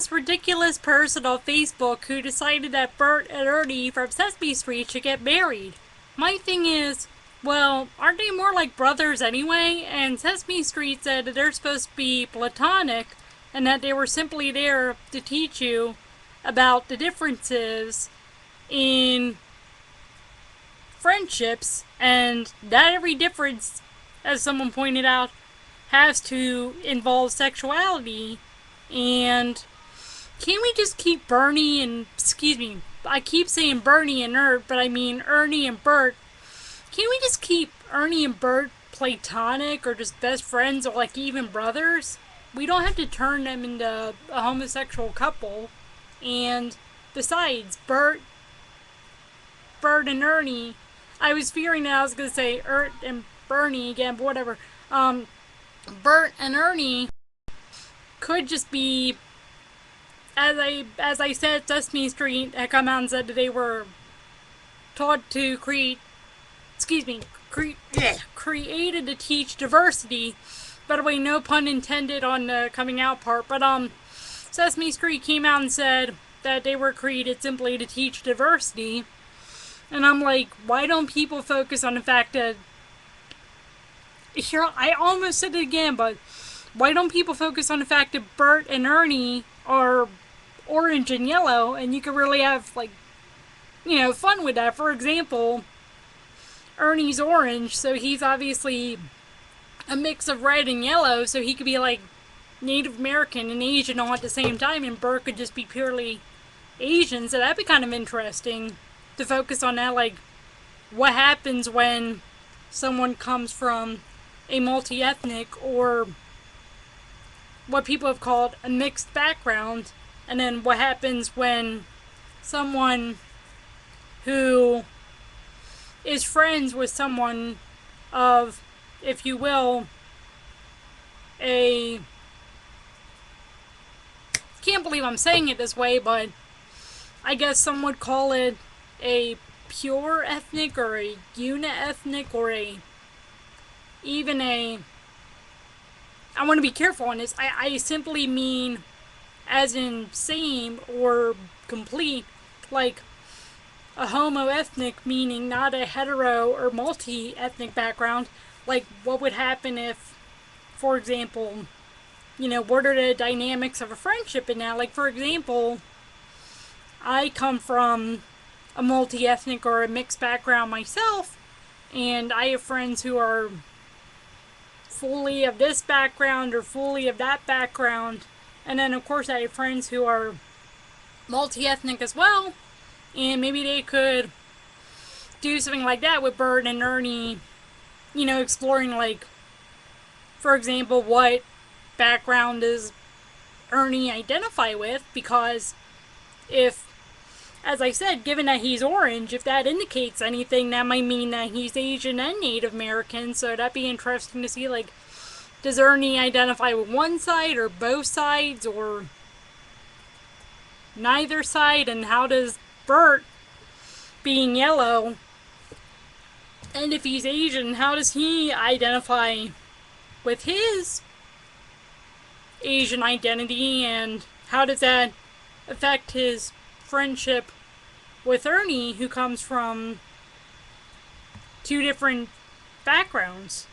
this ridiculous person on Facebook who decided that Bert and Ernie from Sesame Street should get married. My thing is, well, aren't they more like brothers anyway? And Sesame Street said that they're supposed to be platonic and that they were simply there to teach you about the differences in friendships, and not every difference, as someone pointed out, has to involve sexuality. And can't we just keep Bernie and, excuse me, I keep saying Bernie and Ert, but I mean Ernie and Bert. Can't we just keep Ernie and Bert platonic or just best friends or like even brothers? We don't have to turn them into a homosexual couple. And besides, Bert and Ernie, I was fearing that I was going to say Ert and Bernie again, but whatever. Bert and Ernie could just be, as I said, Sesame Street had come out and said that they were taught to created to teach diversity. By the way, no pun intended on the coming out part, but Sesame Street came out and said that they were created simply to teach diversity. And I'm like, why don't people focus on the fact that, here, I almost said it again, but why don't people focus on the fact that Bert and Ernie are orange and yellow, and you could really have, like, fun with that. For example, Ernie's orange, so he's obviously a mix of red and yellow, so he could be, like, Native American and Asian all at the same time, and Bert could just be purely Asian, so that'd be kind of interesting to focus on that, like, what happens when someone comes from a multi-ethnic or what people have called a mixed background, and then what happens when someone who is friends with someone of, if you will, a, can't believe I'm saying it this way, but I guess some would call it a pure ethnic or a uni-ethnic or even a, I want to be careful on this, I simply mean as in same or complete, like a homoethnic, meaning not a hetero or multi-ethnic background. Like, what would happen if, for example, what are the dynamics of a friendship in that? Like, for example, I come from a multi-ethnic or a mixed background myself, and I have friends who are fully of this background or fully of that background, and then of course I have friends who are multi-ethnic as well, and maybe they could do something like that with Bert and Ernie, exploring, like, for example, what background does Ernie identify with, because if, as I said, given that he's orange, if that indicates anything, that might mean that he's Asian and Native American, so that'd be interesting to see, like, does Ernie identify with one side or both sides or neither side, and how does Bert, being yellow, and if he's Asian, how does he identify with his Asian identity, and how does that affect his friendship with Ernie, who comes from two different backgrounds?